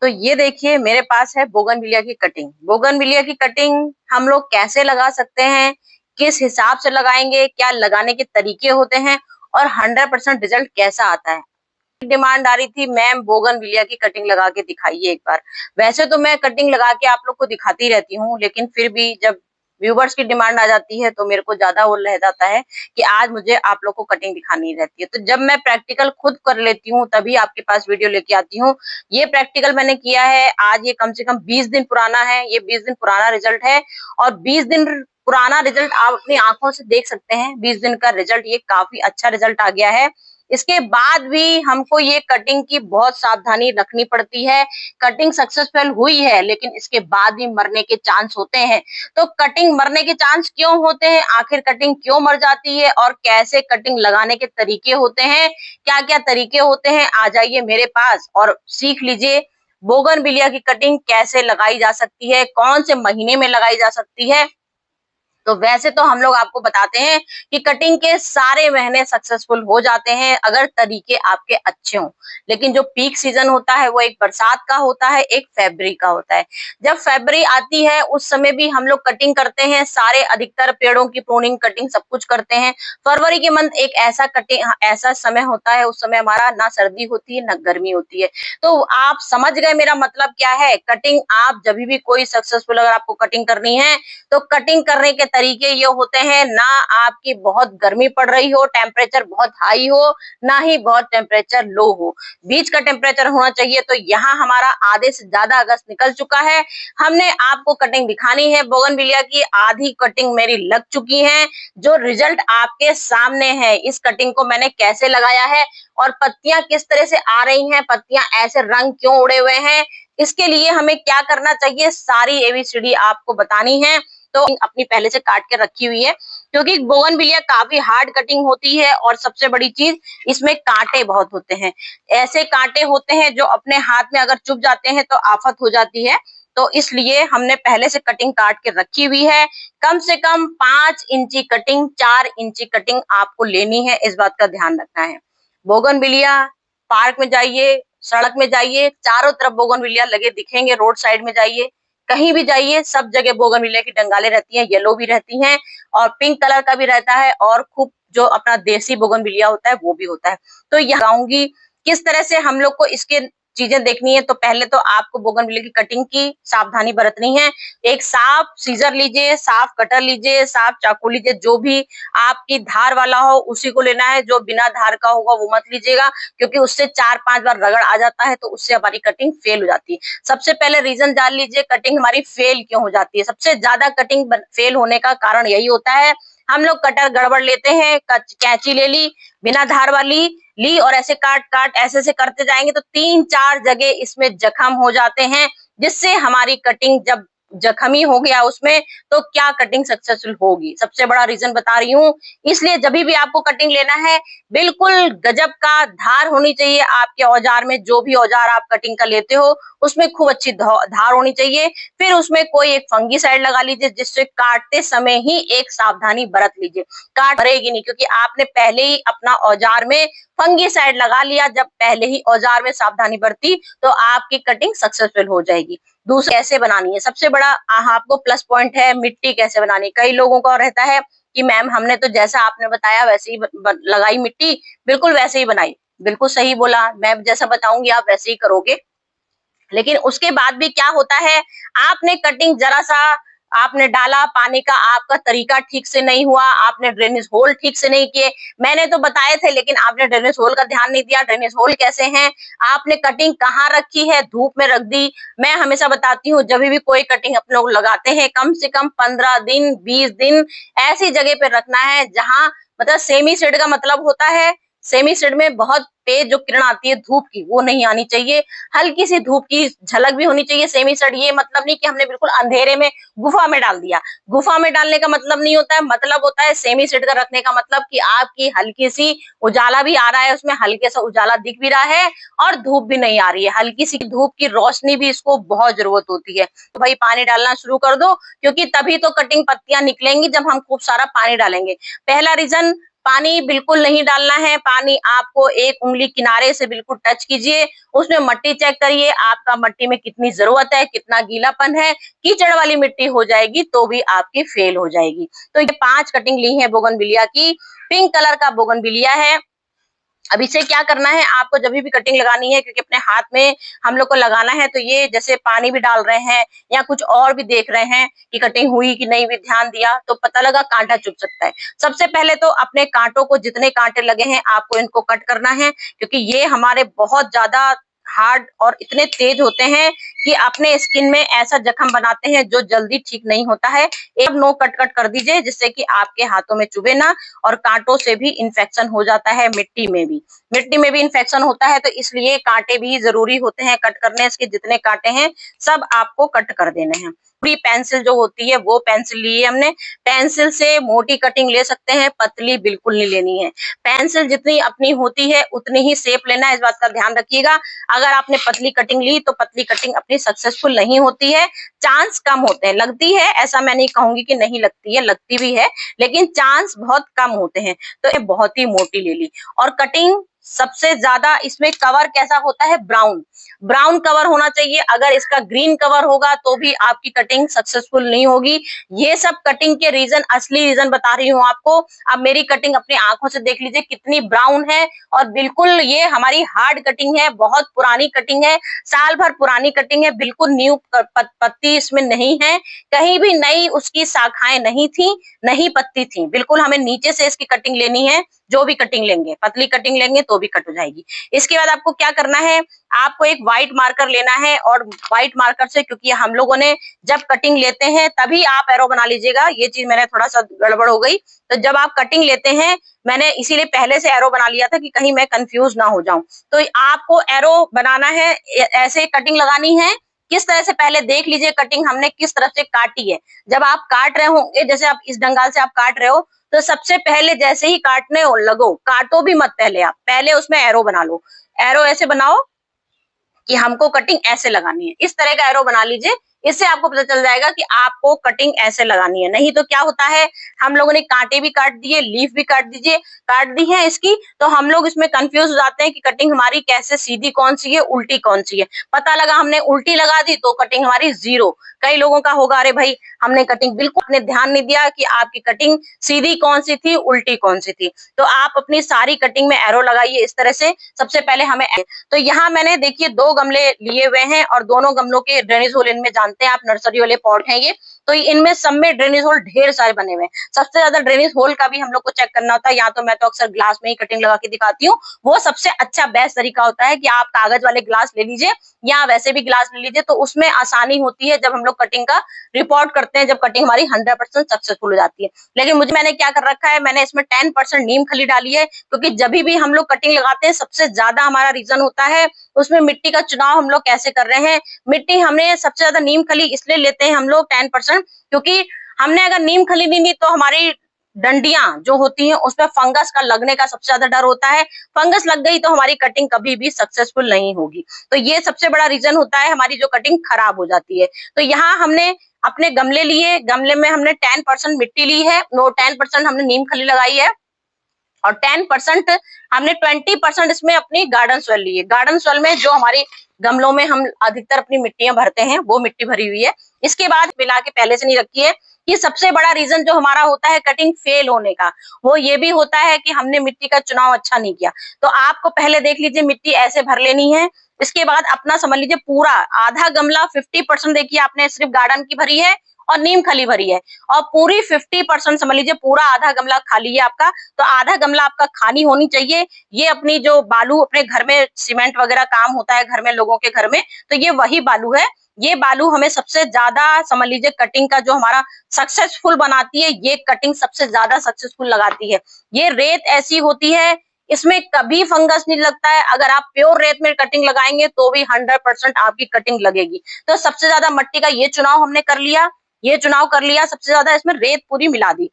तो ये देखिए मेरे पास है बोगनविलिया की कटिंग। बोगनविलिया की कटिंग हम लोग कैसे लगा सकते हैं, किस हिसाब से लगाएंगे, क्या लगाने के तरीके होते हैं और 100% रिजल्ट कैसा आता है। डिमांड आ रही थी, मैम बोगनविलिया की कटिंग लगा के दिखाइए एक बार। वैसे तो मैं कटिंग लगा के आप लोग को दिखाती रहती हूँ, लेकिन फिर भी जब व्यूवर्स की डिमांड आ जाती है तो मेरे को ज्यादा वो रह जाता है कि आज मुझे आप लोग को कटिंग दिखानी रहती है। तो जब मैं प्रैक्टिकल खुद कर लेती हूँ तभी आपके पास वीडियो लेके आती हूँ। ये प्रैक्टिकल मैंने किया है, आज ये कम से कम 20 दिन पुराना है। ये 20 दिन पुराना रिजल्ट है और 20 दिन पुराना रिजल्ट आप अपनी आंखों से देख सकते हैं। 20 दिन का रिजल्ट, ये काफी अच्छा रिजल्ट आ गया है। इसके बाद भी हमको ये कटिंग की बहुत सावधानी रखनी पड़ती है। कटिंग सक्सेसफुल हुई है लेकिन इसके बाद भी मरने के चांस होते हैं। तो कटिंग मरने के चांस क्यों होते हैं, आखिर कटिंग क्यों मर जाती है और कैसे कटिंग लगाने के तरीके होते हैं, क्या क्या तरीके होते हैं, आ जाइए मेरे पास और सीख लीजिए बोगनविलिया की कटिंग कैसे लगाई जा सकती है, कौन से महीने में लगाई जा सकती है। तो वैसे तो हम लोग आपको बताते हैं कि कटिंग के सारे महीने सक्सेसफुल हो जाते हैं अगर तरीके आपके अच्छे हों। लेकिन जो पीक सीजन होता है वो एक बरसात का होता है, एक फरवरी का होता है। जब फरवरी आती है उस समय भी हम लोग कटिंग करते हैं, सारे अधिकतर पेड़ों की प्रूनिंग कटिंग सब कुछ करते हैं। फरवरी के मंथ एक ऐसा कटिंग ऐसा समय होता है, उस समय हमारा ना सर्दी होती है ना गर्मी होती है। तो आप समझ गए मेरा मतलब क्या है। कटिंग आप जब भी कोई सक्सेसफुल अगर आपको कटिंग करनी है तो कटिंग करने के तरीके ये होते हैं, ना आपकी बहुत गर्मी पड़ रही हो, टेम्परेचर बहुत हाई हो, ना ही बहुत टेम्परेचर लो हो, बीच का टेम्परेचर होना चाहिए। तो यहाँ हमारा आधे से ज्यादा अगस्त निकल चुका है। हमने आपको कटिंग दिखानी है बोगनविलिया की, आधी कटिंग मेरी लग चुकी है, जो रिजल्ट आपके सामने है। इस कटिंग को मैंने कैसे लगाया है और पत्तियां किस तरह से आ रही हैं, पत्तियां ऐसे रंग क्यों उड़े हुए हैं, इसके लिए हमें क्या करना चाहिए, सारी एबीसीडी आपको बतानी है। तो अपनी पहले से काट के रखी हुई है, क्योंकि बोगनविलिया काफी हार्ड कटिंग होती है और सबसे बड़ी चीज इसमें कांटे बहुत होते हैं। ऐसे कांटे होते हैं जो अपने हाथ में अगर चुभ जाते हैं तो आफत हो जाती है। तो इसलिए हमने पहले से कटिंग काट के रखी हुई है। कम से कम 5 इंची कटिंग, 4 इंची कटिंग आपको लेनी है, इस बात का ध्यान रखना है। बोगनविलिया पार्क में जाइए, सड़क में जाइए, चारों तरफ बोगनविलिया लगे दिखेंगे, रोड साइड में जाइए, कहीं भी जाइए, सब जगह बोगनविलिया की डंगालें रहती हैं, येलो भी रहती हैं और पिंक कलर का भी रहता है और खूब जो अपना देसी बोगनविलिया होता है वो भी होता है। तो यहाँ आऊंगी किस तरह से हम लोग को इसके चीजें देखनी है। तो पहले तो आपको बोगनविलिया की कटिंग की सावधानी बरतनी है। एक साफ सीजर लीजिए, साफ कटर लीजिए, साफ चाकू लीजिए, जो भी आपकी धार वाला हो उसी को लेना है। जो बिना धार का होगा वो मत लीजिएगा, क्योंकि उससे 4-5 बार रगड़ आ जाता है तो उससे हमारी कटिंग फेल हो जाती है। सबसे पहले रीजन जान लीजिए कटिंग हमारी फेल क्यों हो जाती है। सबसे ज्यादा कटिंग फेल होने का कारण यही होता है, हम लोग कटर गड़बड़ लेते हैं, कैंची ले ली, बिना धार वाली ली और ऐसे काट काट ऐसे से करते जाएंगे तो 3-4 जगह इसमें जख्म हो जाते हैं, जिससे हमारी कटिंग जब जख्मी हो गया उसमें तो क्या कटिंग सक्सेसफुल होगी। सबसे बड़ा रीजन बता रही हूँ। इसलिए जब भी आपको कटिंग लेना है बिल्कुल गजब का धार होनी चाहिए आपके औजार में। जो भी औजार आप कटिंग का लेते हो उसमें खूब अच्छी धार होनी चाहिए। फिर उसमें कोई एक फंगीसाइड लगा लीजिए, जिससे काटते समय ही एक सावधानी बरत लीजिए, काट भरेगी नहीं, क्योंकि आपने पहले ही अपना औजार में फंगीसाइड लगा लिया। जब पहले ही औजार में सावधानी बरती तो आपकी कटिंग सक्सेसफुल हो जाएगी। दूसरा कैसे बनानी है, सबसे बड़ा आपको प्लस पॉइंट है मिट्टी कैसे बनानी। कई लोगों का रहता है कि मैम हमने तो जैसा आपने बताया वैसे ही लगाई मिट्टी, बिल्कुल वैसे ही बनाई। बिल्कुल सही बोला, मैं जैसा बताऊंगी आप वैसे ही करोगे। लेकिन उसके बाद भी क्या होता है, आपने कटिंग जरा सा आपने डाला, पानी का आपका तरीका ठीक से नहीं हुआ, आपने ड्रेनेज होल ठीक से नहीं किए। मैंने तो बताए थे लेकिन आपने ड्रेनेज होल का ध्यान नहीं दिया। ड्रेनेज होल कैसे हैं, आपने कटिंग कहाँ रखी है, धूप में रख दी। मैं हमेशा बताती हूँ जब भी कोई कटिंग अपने लोग लगाते हैं कम से कम 15 दिन 20 दिन ऐसी जगह पे रखना है जहां मतलब सेमी शेड का मतलब होता है, सेमी शेड में बहुत तेज जो किरण आती है धूप की वो नहीं आनी चाहिए, हल्की सी धूप की झलक भी होनी चाहिए। सेमी शेड ये मतलब नहीं कि हमने बिल्कुल अंधेरे में गुफा में डाल दिया। गुफा में डालने का मतलब नहीं होता है, मतलब होता है सेमी शेड का रखने का मतलब कि आपकी हल्की सी उजाला भी आ रहा है, उसमें हल्के सा उजाला दिख भी रहा है और धूप भी नहीं आ रही है, हल्की सी धूप की रोशनी भी इसको बहुत जरूरत होती है। तो भाई पानी डालना शुरू कर दो, क्योंकि तभी तो कटिंग पत्तियां निकलेंगी जब हम खूब सारा पानी डालेंगे। पहला रीजन पानी बिल्कुल नहीं डालना है, पानी आपको एक उंगली किनारे से बिल्कुल टच कीजिए, उसमें मट्टी चेक करिए, आपका मट्टी में कितनी जरूरत है, कितना गीलापन है, कीचड़ वाली मिट्टी हो जाएगी तो भी आपकी फेल हो जाएगी। तो ये 5 कटिंग ली है बोगनविलिया की, पिंक कलर का बोगनविलिया है। अब इसे क्या करना है, आपको जब भी कटिंग लगानी है, क्योंकि अपने हाथ में हम लोग को लगाना है, तो ये जैसे पानी भी डाल रहे हैं या कुछ और भी देख रहे हैं कि कटिंग हुई कि नहीं भी ध्यान दिया तो पता लगा कांटा चुभ सकता है। सबसे पहले तो अपने कांटों को, जितने कांटे लगे हैं आपको इनको कट करना है, क्योंकि ये हमारे बहुत ज्यादा हार्ड और इतने तेज होते हैं कि अपने स्किन में ऐसा जख्म बनाते हैं जो जल्दी ठीक नहीं होता है। एक नोक कट कट कर दीजिए जिससे कि आपके हाथों में चुभे ना, और कांटों से भी इन्फेक्शन हो जाता है, मिट्टी में भी इन्फेक्शन होता है, तो इसलिए कांटे भी जरूरी होते हैं कट करने। इसके जितने कांटे हैं सब आपको कट कर देने हैं। पूरी पेंसिल जो होती है वो पेंसिल ली है हमने। पेंसिल से मोटी कटिंग ले सकते हैं, पतली बिल्कुल नहीं लेनी है। पेंसिल जितनी अपनी होती है उतनी ही शेप लेना है, इस बात का ध्यान रखिएगा। अगर आपने पतली कटिंग ली तो पतली कटिंग अपनी सक्सेसफुल नहीं होती है, चांस कम होते हैं। लगती है, ऐसा मैं नहीं कहूंगी कि नहीं लगती है, लगती भी है, लेकिन चांस बहुत कम होते हैं। तो ये बहुत ही मोटी ले ली। और कटिंग सबसे ज्यादा इसमें कवर कैसा होता है, ब्राउन कवर होना चाहिए। अगर इसका ग्रीन कवर होगा तो भी आपकी कटिंग सक्सेसफुल नहीं होगी। ये सब कटिंग के रीजन, असली रीजन बता रही हूँ आपको। अब मेरी कटिंग अपनी आंखों से देख लीजिए कितनी ब्राउन है, और बिल्कुल ये हमारी हार्ड कटिंग है, बहुत पुरानी कटिंग है, साल भर पुरानी कटिंग है, बिल्कुल न्यू पत्ती इसमें नहीं है, कहीं भी नई उसकी शाखाएं नहीं थी, नहीं पत्ती थी। बिल्कुल हमें नीचे से इसकी कटिंग लेनी है। जो भी कटिंग लेंगे, पतली कटिंग लेंगे तो भी कट हो जाएगी। इसके बाद आपको क्या करना है, आपको एक व्हाइट मार्कर लेना है, और व्हाइट मार्कर से, क्योंकि हम लोगों ने जब कटिंग लेते हैं तभी आप एरो बना लीजिएगा। ये चीज मैंने थोड़ा सा गड़बड़ हो गई, तो जब आप कटिंग लेते हैं, मैंने इसीलिए पहले से एरो बना लिया था कि कहीं मैं कंफ्यूज ना हो जाऊं। तो आपको एरो बनाना है, ऐसे कटिंग लगानी है। किस तरह से, पहले देख लीजिए कटिंग हमने किस तरह से काटी है। जब आप काट रहे होंगे, जैसे आप इस डंगाल से आप काट रहे हो, तो सबसे पहले जैसे ही काटने लगो, काटो भी मत, पहले आप पहले उसमें एरो बना लो। एरो ऐसे बनाओ कि हमको कटिंग ऐसे लगानी है, इस तरह का एरो बना लीजिए। इससे आपको पता चल जाएगा कि आपको कटिंग ऐसे लगानी है। नहीं तो क्या होता है, हम लोगों ने कांटे भी काट दिए, लीफ भी काट दी है इसकी, तो हम लोग इसमें कंफ्यूज हो जाते हैं कि कटिंग हमारी कैसे, सीधी कौन सी है, उल्टी कौन सी है। पता लगा हमने उल्टी लगा दी तो कटिंग हमारी जीरो। कई लोगों का होगा, अरे भाई हमने कटिंग बिल्कुल, आपने ध्यान नहीं दिया कि आपकी कटिंग सीधी कौन सी थी, उल्टी कौन सी थी। तो आप अपनी सारी कटिंग में एरो लगाइए इस तरह से। सबसे पहले हमें, तो यहाँ मैंने देखिए 2 गमले लिए हुए हैं, और दोनों गमलों के ड्रेनेज होल इनमें, जानते हैं आप नर्सरी वाले पॉट हैं ये, तो इनमें सब में ड्रेनेज होल ढेर सारे बने हुए हैं। सबसे ज्यादा ड्रेनेज होल का भी हम लोग को चेक करना होता है, या तो मैं तो अक्सर ग्लास में ही कटिंग लगा के दिखाती हूँ, वो सबसे अच्छा बेस्ट तरीका होता है कि आप कागज वाले ग्लास ले लीजिए या वैसे भी ग्लास ले लीजिए, तो उसमें आसानी होती है जब हम लोग कटिंग का रिपोर्ट करते हैं, जब कटिंग हमारी 100% सक्सेसफुल हो जाती है। लेकिन मैंने क्या कर रखा है, मैंने इसमें 10% नीम खली डाली है, क्योंकि जब भी हम लोग कटिंग लगाते हैं सबसे ज्यादा हमारा रीजन होता है उसमें मिट्टी का चुनाव हम लोग कैसे कर रहे हैं। मिट्टी हमने सबसे ज्यादा नीम खली इसलिए लेते हैं हम लोग 10%, क्योंकि हमने अगर नीम खली नहीं ली तो हमारी डंडियां जो होती हैं उसमें फंगस का लगने का सबसे ज्यादा डर होता है। फंगस लग गई तो हमारी कटिंग कभी भी सक्सेसफुल नहीं होगी। तो ये सबसे बड़ा रीजन होता है, हमारी जो कटिंग खराब हो जाती है। तो यहाँ हमने अपने गमले लिए, गमले में हमने 10% मिट्टी ली है, 10% हमने नीम खली लगाई है, और 10% हमने 20% इसमें अपनी गार्डन सॉइल ली है। गार्डन सॉइल में जो हमारी गमलों में हम अधिकतर अपनी मिट्टियां भरते हैं वो मिट्टी भरी हुई है। इसके बाद मिला के पहले से नहीं रखी है। कि सबसे बड़ा रीजन जो हमारा होता है कटिंग फेल होने का, वो ये भी होता है कि हमने मिट्टी का चुनाव अच्छा नहीं किया। तो आपको पहले देख लीजिए मिट्टी ऐसे भर लेनी है। इसके बाद अपना समझ लीजिए पूरा आधा गमला 50% देखिए आपने सिर्फ गार्डन की भरी है और नीम खली भरी है, और पूरी 50% समझ लीजिए पूरा आधा गमला खाली है आपका। तो आधा गमला आपका खाली होनी चाहिए। ये अपनी जो बालू अपने घर में सीमेंट वगैरह काम होता है घर में, लोगों के घर में, तो ये वही बालू है। ये बालू हमें सबसे ज्यादा समझ लीजिए कटिंग का जो हमारा सक्सेसफुल बनाती है, ये कटिंग सबसे ज्यादा सक्सेसफुल लगाती है। ये रेत ऐसी होती है, इसमें कभी फंगस नहीं लगता है। अगर आप प्योर रेत में कटिंग लगाएंगे तो भी 100% आपकी कटिंग लगेगी। तो सबसे ज्यादा मट्टी का ये चुनाव हमने कर लिया, सबसे ज्यादा इसमें रेत पूरी मिला दी,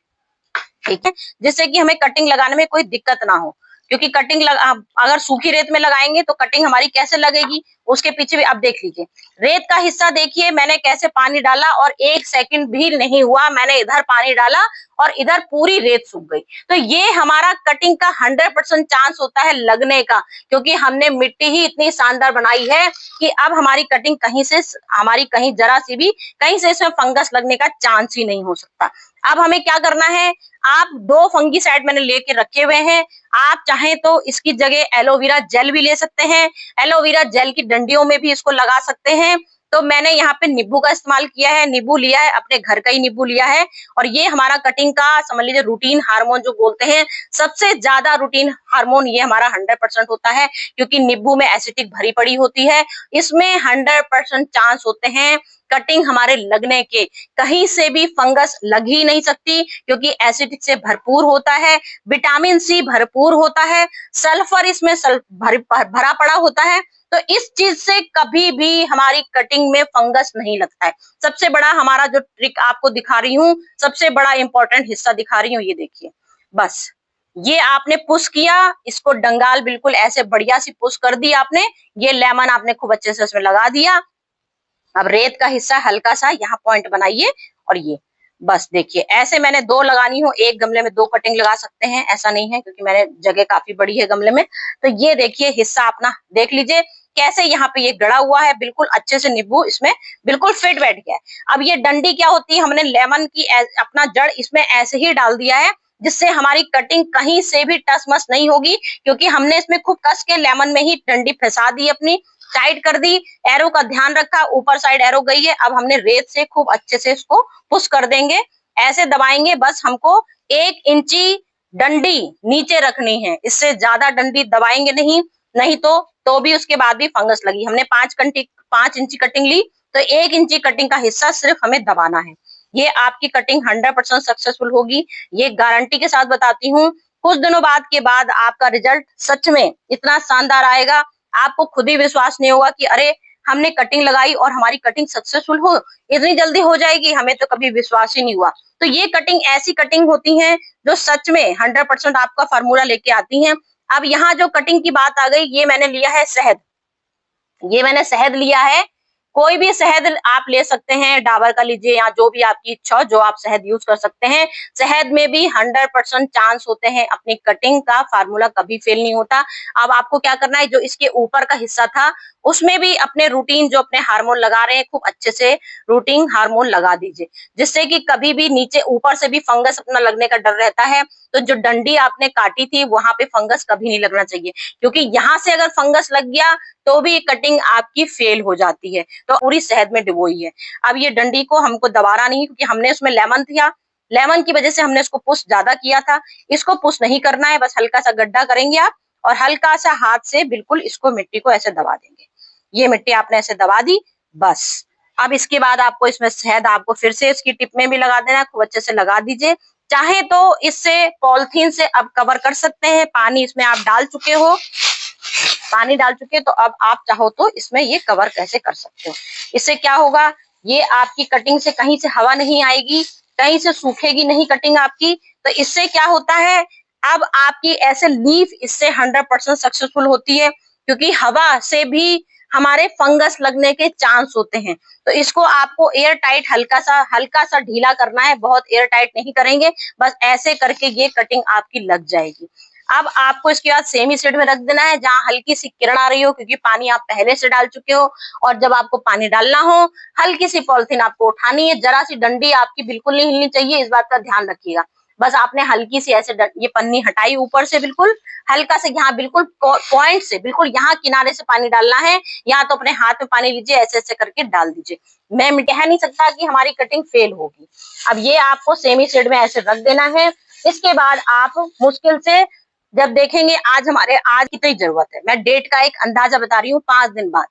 ठीक है, जिससे कि हमें कटिंग लगाने में कोई दिक्कत ना हो। क्योंकि कटिंग अगर सूखी रेत में लगाएंगे तो कटिंग हमारी कैसे लगेगी, उसके पीछे भी आप देख लीजिए। रेत का हिस्सा देखिए मैंने कैसे पानी डाला, और 1 सेकंड भी नहीं हुआ मैंने इधर पानी डाला और इधर पूरी रेत सूख गई। तो ये हमारा कटिंग का 100% चांस होता है लगने का, क्योंकि हमने मिट्टी ही इतनी शानदार बनाई है कि अब हमारी कटिंग कहीं जरा सी भी कहीं से इसमें फंगस लगने का चांस ही नहीं हो सकता। अब हमें क्या करना है, आप 2 फंगीसाइड मैंने लेके रखे हुए हैं। आप चाहें तो इसकी जगह एलोवेरा जेल भी ले सकते हैं। एलोवेरा जेल की डंडियों में भी इसको लगा सकते हैं। तो मैंने यहाँ पे नींबू का इस्तेमाल किया है, नींबू लिया है, अपने घर का ही नींबू लिया है। और ये हमारा कटिंग का समझ लीजिए रूटीन हार्मोन जो बोलते हैं, सबसे ज्यादा रूटीन हार्मोन ये हमारा 100% होता है, क्योंकि नींबू में एसिडिक भरी पड़ी होती है। इसमें 100% चांस होते हैं कटिंग हमारे लगने के। कहीं से भी फंगस लग ही नहीं सकती, क्योंकि एसिडिक से भरपूर होता है, विटामिन सी भरपूर होता है, सल्फर इसमें भरा पड़ा होता है। तो इस चीज से कभी भी हमारी कटिंग में फंगस नहीं लगता है। सबसे बड़ा हमारा जो ट्रिक आपको दिखा रही हूँ, सबसे बड़ा इंपॉर्टेंट हिस्सा दिखा रही हूँ, ये देखिए। बस ये आपने पुश किया, इसको डंगाल बिल्कुल ऐसे बढ़िया सी पुश कर दी आपने। ये लेमन आपने खूब अच्छे से उसमें लगा दिया। अब रेत का हिस्सा हल्का सा यहाँ पॉइंट बनाइए, और ये बस देखिए ऐसे मैंने 2 लगानी हो, एक गमले में 2 कटिंग लगा सकते हैं, ऐसा नहीं है, क्योंकि मैंने जगह काफी बड़ी है गमले में। तो ये देखिए हिस्सा अपना देख लीजिए कैसे यहाँ पे ये गड़ा हुआ है, बिल्कुल अच्छे से नींबू इसमें बिल्कुल फिट बैठ गया है। अब ये डंडी क्या होती है, हमने लेमन की अपना जड़ इसमें ऐसे ही डाल दिया है, जिससे हमारी कटिंग कहीं से भी टस मस नहीं होगी, क्योंकि हमने इसमें खूब कस के लेमन में ही डंडी फंसा दी, अपनी टाइट कर दी। एरो का ध्यान रखा, ऊपर साइड एरो गई है। अब हमने रेत से खूब अच्छे से इसको पुश कर देंगे, ऐसे दबाएंगे। बस हमको 1 इंची डंडी नीचे रखनी है, इससे ज्यादा डंडी दबाएंगे नहीं तो भी उसके बाद भी फंगस लगी। हमने 5 इंची कटिंग ली, तो 1 इंची कटिंग का हिस्सा सिर्फ हमें दबाना है। ये आपकी कटिंग 100% सक्सेसफुल होगी, ये गारंटी के साथ बताती हूँ। कुछ दिनों बाद के बाद आपका रिजल्ट सच में इतना शानदार आएगा, आपको खुद ही विश्वास नहीं होगा कि अरे हमने कटिंग लगाई और हमारी कटिंग सक्सेसफुल हो इतनी जल्दी हो जाएगी, हमें तो कभी विश्वास ही नहीं हुआ। तो ये कटिंग ऐसी कटिंग होती है जो सच में 100% आपका फार्मूला लेके आती हैं। अब यहाँ जो कटिंग की बात आ गई, ये मैंने लिया है शहद। ये मैंने शहद लिया है, कोई भी शहद आप ले सकते हैं, डाबर का लीजिए या जो भी आपकी इच्छा हो, जो आप शहद यूज कर सकते हैं। शहद में भी 100% चांस होते हैं, अपनी कटिंग का फार्मूला कभी फेल नहीं होता। अब आपको क्या करना है, जो इसके ऊपर का हिस्सा था उसमें भी अपने रूटीन जो अपने हार्मोन लगा रहे हैं, खूब अच्छे से रूटीन हार्मोन लगा दीजिए, जिससे कि कभी भी नीचे ऊपर से भी फंगस अपना लगने का डर रहता है। तो जो डंडी आपने काटी थी वहां पे फंगस कभी नहीं लगना चाहिए, क्योंकि यहाँ से अगर फंगस लग गया तो भी कटिंग आपकी फेल हो जाती है। तो पूरी शहद में डुबोई है। अब ये डंडी को हमको दबाना नहीं, क्योंकि हमने उसमें लेमन था, लेमन की वजह से हमने इसको पुश ज्यादा किया था। इसको पुश नहीं करना है, बस हल्का सा गड्ढा करेंगे आप, और हल्का सा हाथ से बिल्कुल इसको मिट्टी को ऐसे दबा देंगे। ये मिट्टी आपने ऐसे दबा दी, बस। अब इसके बाद आपको इसमें शहद आपको फिर से इसकी टिप में भी लगा देना, खूब अच्छे से लगा दीजिए। चाहे तो इससे पॉलिथीन से अब कवर कर सकते हैं, पानी इसमें आप डाल चुके हो, पानी डाल चुके, तो अब आप चाहो तो इसमें ये कवर कैसे कर सकते हो। इससे क्या होगा, ये आपकी कटिंग से कहीं से हवा नहीं आएगी, कहीं से सूखेगी नहीं कटिंग आपकी। तो इससे क्या होता है, अब आपकी ऐसे लीफ इससे 100% सक्सेसफुल होती है, क्योंकि हवा से भी हमारे फंगस लगने के चांस होते हैं। तो इसको आपको एयर टाइट हल्का सा ढीला करना है, बहुत एयर टाइट नहीं करेंगे, बस ऐसे करके ये कटिंग आपकी लग जाएगी। अब आपको इसके बाद सेमी शेड में रख देना है, जहां हल्की सी किरण आ रही हो, क्योंकि पानी आप पहले से डाल चुके हो। और जब आपको पानी डालना हो, हल्की सी पॉलिथीन आपको उठानी है, जरा सी डंडी आपकी बिल्कुल नहीं हिलनी चाहिए, इस बात का ध्यान रखिएगा। बस आपने हल्की सी ऐसे ये पन्नी हटाई ऊपर से, बिल्कुल हल्का से यहाँ बिल्कुल पॉइंट से बिल्कुल यहाँ किनारे से पानी डालना है, या तो अपने हाथ में पानी लीजिए, ऐसे ऐसे करके डाल दीजिए। मैं कह नहीं सकता कि हमारी कटिंग फेल होगी। अब ये आपको सेमी शेड में ऐसे रख देना है। इसके बाद आप मुश्किल से जब देखेंगे, आज कितनी जरूरत है, मैं डेट का एक अंदाजा बता रही हूँ, 5 दिन बाद।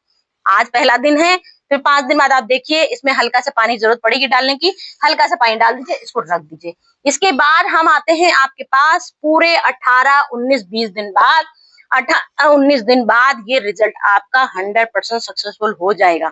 आज पहला दिन है, फिर 5 दिन बाद आप देखिए इसमें हल्का सा पानी जरूरत पड़ेगी डालने की, हल्का सा पानी डाल दीजिए, इसको रख दीजिए। इसके बाद हम आते हैं आपके पास पूरे 18, 19, 20 दिन बाद। 19 दिन बाद ये रिजल्ट आपका 100% सक्सेसफुल हो जाएगा।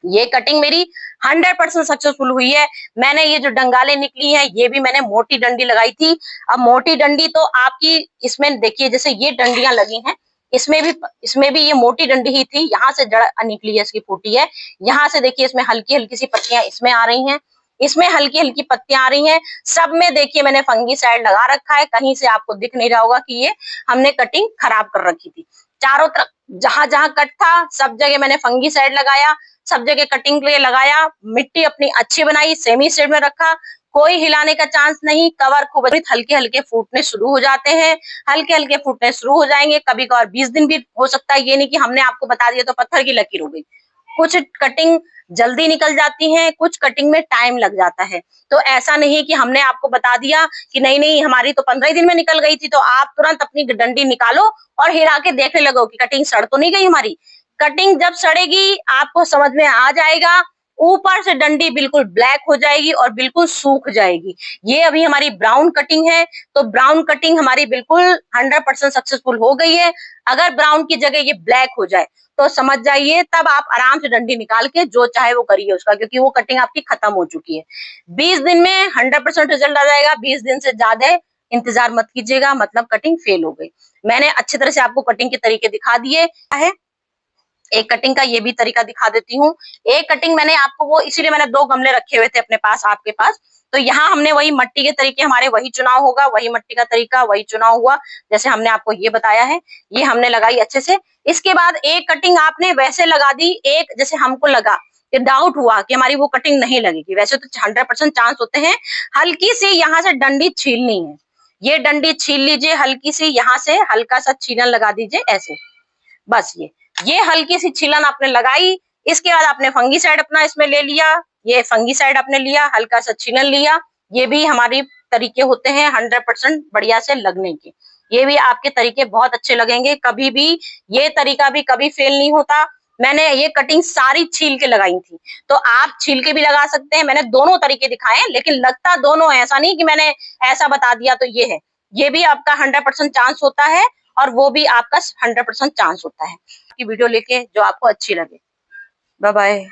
ये कटिंग मेरी 100% सक्सेसफुल हुई है। मैंने ये जो डंगाले निकली हैं, ये भी मैंने मोटी डंडी लगाई थी। अब मोटी डंडी तो आपकी इसमें देखिए, जैसे ये डंडियां लगी हैं, इसमें भी ये मोटी डंडी ही थी। यहाँ से जड़ निकली है, इसकी फूटी है। यहाँ से देखिए इसमें हल्की हल्की सी पत्तियां इसमें आ रही हैं। इसमें हल्की हल्की पत्तियां आ रही हैं। सब में देखिए मैंने फंगीसाइड लगा रखा है, कहीं से आपको दिख नहीं रहा होगा कि ये हमने कटिंग खराब कर रखी थी। चारों तरफ जहां जहां कट था सब जगह मैंने फंगीसाइड लगाया, सब जगह कटिंग के लिए लगाया, मिट्टी अपनी अच्छी बनाई, सेमी सीड में रखा, कोई हिलाने का चांस नहीं। कवर खूब हल्के हल्के फूटने शुरू हो जाते हैं, हल्के हल्के फूटने शुरू हो जाएंगे। कभी कभार 20 दिन भी हो सकता है, ये नहीं कि हमने आपको बता दिया तो पत्थर की लकीर हो गई। कुछ कटिंग जल्दी निकल जाती हैं, कुछ कटिंग में टाइम लग जाता है। तो ऐसा नहीं कि हमने आपको बता दिया कि नहीं नहीं हमारी तो 15 दिन में निकल गई थी, तो आप तुरंत अपनी डंडी निकालो और हिला के देखने लगो कि कटिंग सड़ तो नहीं गई हमारी। कटिंग जब सड़ेगी आपको समझ में आ जाएगा, ऊपर से डंडी बिल्कुल ब्लैक हो जाएगी और बिल्कुल सूख जाएगी। ये अभी हमारी ब्राउन कटिंग है, तो ब्राउन कटिंग हमारी बिल्कुल 100% सक्सेसफुल हो गई है। अगर ब्राउन की जगह ये ब्लैक हो जाए तो समझ जाइए, तब आप आराम से डंडी निकाल के जो चाहे वो करिए उसका, क्योंकि वो कटिंग आपकी खत्म हो चुकी है। 20 दिन में 100% रिजल्ट आ जाएगा। 20 दिन से ज्यादा इंतजार मत कीजिएगा, मतलब कटिंग फेल हो गई। मैंने अच्छी तरह से आपको कटिंग के तरीके दिखा दिए है। एक कटिंग का ये भी तरीका दिखा देती हूँ। एक कटिंग मैंने आपको वो इसीलिए मैंने 2 गमले रखे हुए थे अपने पास, आपके पास, तो यहाँ हमने वही मट्टी के तरीके हमारे वही चुनाव होगा, वही मट्टी का तरीका वही चुनाव हुआ जैसे हमने आपको ये बताया है। ये हमने लगाई अच्छे से। इसके बाद एक कटिंग आपने वैसे लगा दी, एक जैसे हमको लगा कि डाउट हुआ कि हमारी वो कटिंग नहीं लगेगी। वैसे तो 100% चांस होते हैं। हल्की सी यहाँ से डंडी छीलनी है, ये डंडी छील लीजिए हल्की सी, यहाँ से हल्का सा छीलन लगा दीजिए ऐसे, बस ये हल्की सी छीलन आपने लगाई। इसके बाद आपने फंगीसाइड अपना इसमें ले लिया, ये फंगीसाइड आपने लिया, हल्का सा छीलन लिया। ये भी हमारी तरीके होते हैं 100% बढ़िया से लगने के। ये भी आपके तरीके बहुत अच्छे लगेंगे, कभी भी ये तरीका भी कभी फेल नहीं होता। मैंने ये कटिंग सारी छील के लगाई थी, तो आप छील के भी लगा सकते हैं। मैंने दोनों तरीके दिखाए, लेकिन लगता दोनों है, ऐसा नहीं कि मैंने ऐसा बता दिया तो ये है। ये भी आपका 100% चांस होता है और वो भी आपका 100% चांस होता है। की वीडियो लेके जो आपको अच्छी लगे। Bye bye.